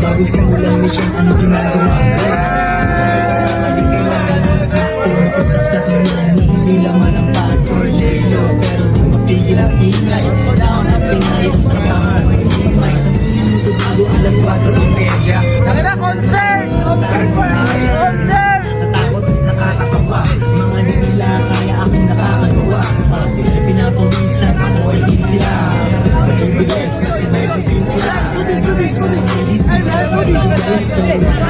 bago simulang mission, ano ginagawa ko? Kasama di kailangan ng tungkol sa hinani, hindi laman ang pag or lelo, pero di mapigil ang ingay. Lakas tingay ang trabaho ng himay, 10 minuto bago alas 4:30. Nakita, concert! Concert po! Concert! Natatakot, nakakatawa, mga nila kaya akong nakakagawa. Para sila pinapawisan, ako ay di sila. Mag-ibilis kasi may bigay sila. Hindi sila, hindi sila.